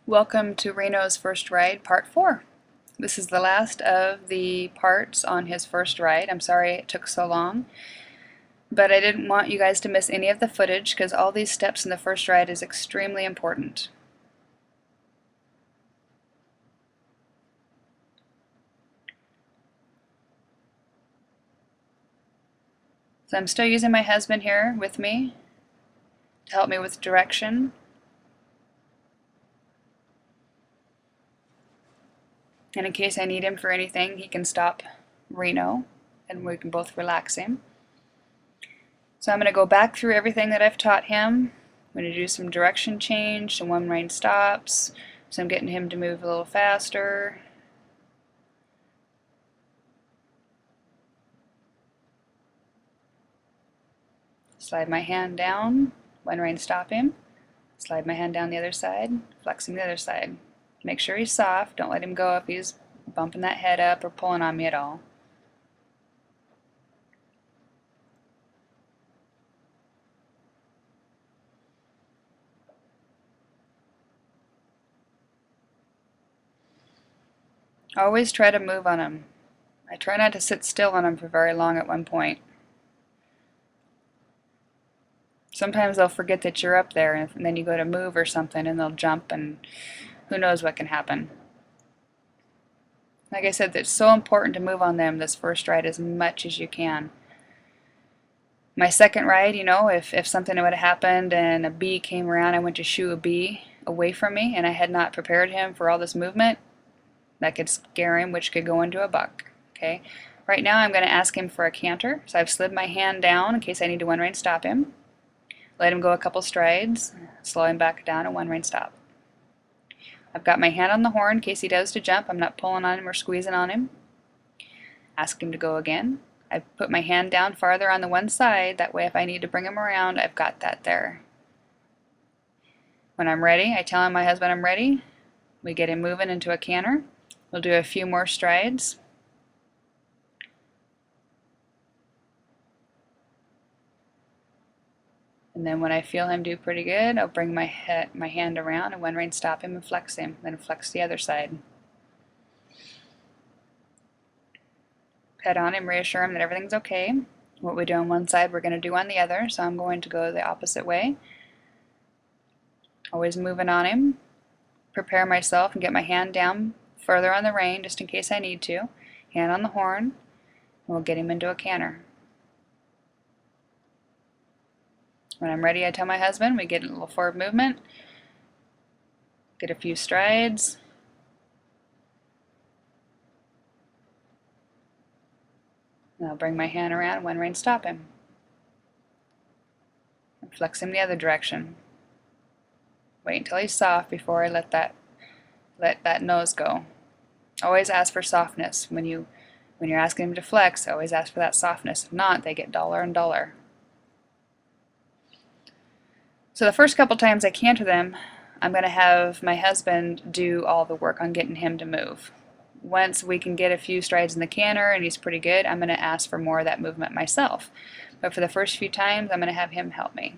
Welcome to Reno's first ride, part 4. This is the last of the parts on his first ride. I'm sorry it took so long, but I didn't want you guys to miss any of the footage because all these steps in the first ride is extremely important. So I'm still using my husband here with me to help me with direction. And in case I need him for anything, he can stop Reno and we can both relax him. So I'm going to go back through everything that I've taught him. I'm going to do some direction change, some one-lane stops, so I'm getting him to move a little faster. Slide my hand down, one-lane stop him. Slide my hand down the other side, flexing the other side. Make sure he's soft, don't let him go if he's bumping that head up or pulling on me at all. Always try to move on him. I try not to sit still on him for very long at one point. Sometimes they'll forget that you're up there and then you go to move or something and they'll jump and who knows what can happen. Like I said, it's so important to move on them this first ride as much as you can. My second ride, you know, if something would have happened and a bee came around, I went to shoo a bee away from me and I had not prepared him for all this movement, that could scare him, which could go into a buck. Okay. Right now I'm going to ask him for a canter, so I've slid my hand down in case I need to one-rein stop him. Let him go a couple strides, slow him back down and one-rein stop. I've got my hand on the horn in case he does to jump. I'm not pulling on him or squeezing on him. Ask him to go again. I put my hand down farther on the one side, that way if I need to bring him around, I've got that there. When I'm ready, I tell my husband I'm ready. We get him moving into a canter. We'll do a few more strides. And then when I feel him do pretty good, I'll bring my hand around and one-rein stop him and flex him, then flex the other side. Pet on him, reassure him that everything's okay. What we do on one side, we're going to do on the other, so I'm going to go the opposite way. Always moving on him. Prepare myself and get my hand down further on the rein just in case I need to. Hand on the horn, and we'll get him into a canter. When I'm ready, I tell my husband, we get a little forward movement, get a few strides, and I'll bring my hand around, one-rein stop him, and flex him the other direction. Wait until he's soft before I let that nose go. Always ask for softness. When you're asking him to flex, always ask for that softness. If not, they get duller and duller. So the first couple times I canter them, I'm going to have my husband do all the work on getting him to move. Once we can get a few strides in the canter and he's pretty good, I'm going to ask for more of that movement myself. But for the first few times, I'm going to have him help me.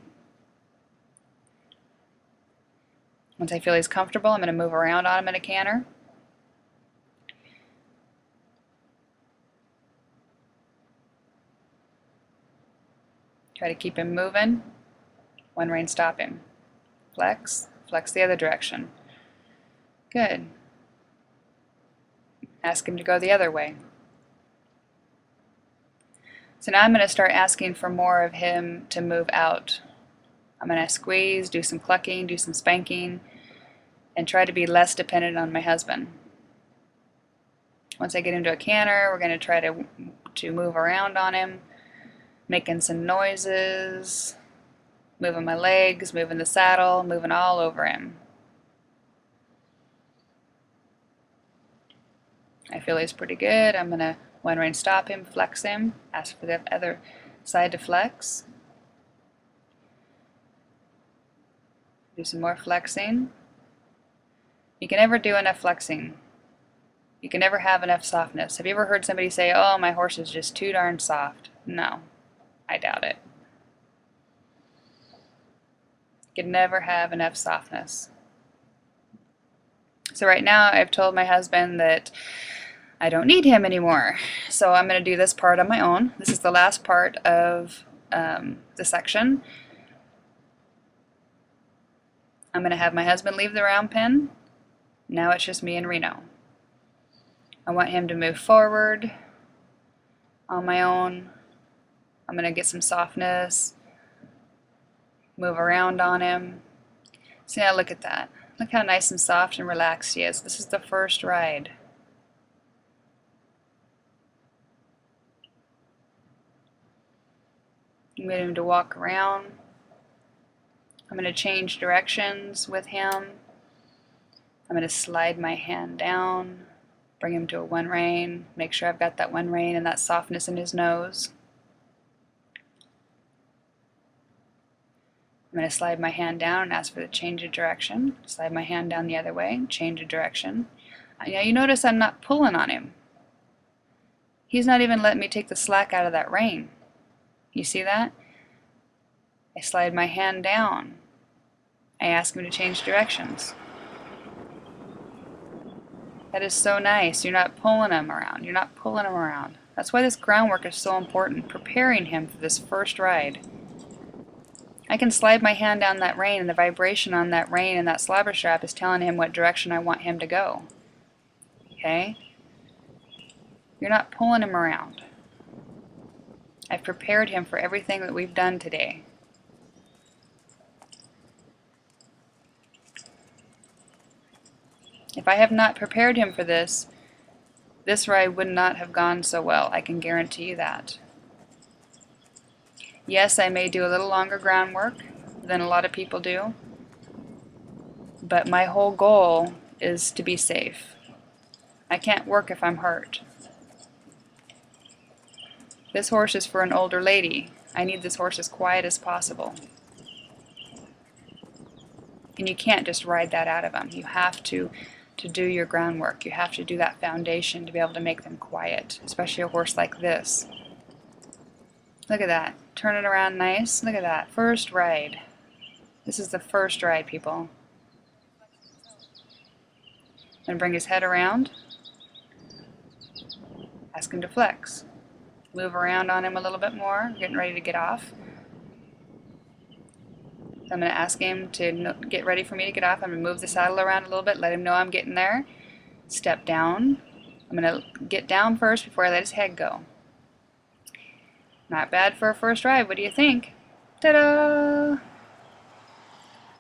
Once I feel he's comfortable, I'm going to move around on him in a canter. Try to keep him moving. One-rein stop him. Flex, flex the other direction. Good. Ask him to go the other way. So now I'm going to start asking for more of him to move out. I'm going to squeeze, do some clucking, do some spanking, and try to be less dependent on my husband. Once I get into a canter, we're going to try to move around on him, making some noises, moving my legs, moving the saddle, moving all over him. I feel he's pretty good. I'm going to one-rein stop him, flex him, ask for the other side to flex. Do some more flexing. You can never do enough flexing. You can never have enough softness. Have you ever heard somebody say, oh, my horse is just too darn soft? No, I doubt it. You can never have enough softness. So right now I've told my husband that I don't need him anymore. So I'm going to do this part on my own. This is the last part of the section. I'm going to have my husband leave the round pen. Now it's just me and Reno. I want him to move forward on my own. I'm going to get some softness, move around on him. See, now look at that. Look how nice and soft and relaxed he is. This is the first ride. I'm going him to walk around. I'm going to change directions with him. I'm going to slide my hand down, bring him to a 1 rein, make sure I've got that 1 rein and that softness in his nose. I'm going to slide my hand down and ask for the change of direction. Slide my hand down the other way, change of direction. Now you notice I'm not pulling on him. He's not even letting me take the slack out of that rein. You see that? I slide my hand down. I ask him to change directions. That is so nice. You're not pulling him around. You're not pulling him around. That's why this groundwork is so important, preparing him for this first ride. I can slide my hand down that rein, and the vibration on that rein and that slobber strap is telling him what direction I want him to go. Okay? You're not pulling him around. I've prepared him for everything that we've done today. If I have not prepared him for this, this ride would not have gone so well. I can guarantee you that. Yes, I may do a little longer groundwork than a lot of people do, but my whole goal is to be safe. I can't work if I'm hurt. This horse is for an older lady. I need this horse as quiet as possible. And you can't just ride that out of them. You have to do your groundwork. You have to do that foundation to be able to make them quiet, especially a horse like this. Look at that. Turn it around nice. Look at that. First ride. This is the first ride, people. Then bring his head around. Ask him to flex. Move around on him a little bit more. Getting ready to get off. I'm going to ask him to get ready for me to get off. I'm going to move the saddle around a little bit, let him know I'm getting there. Step down. I'm going to get down first before I let his head go. Not bad for a first ride. What do you think? Ta-da!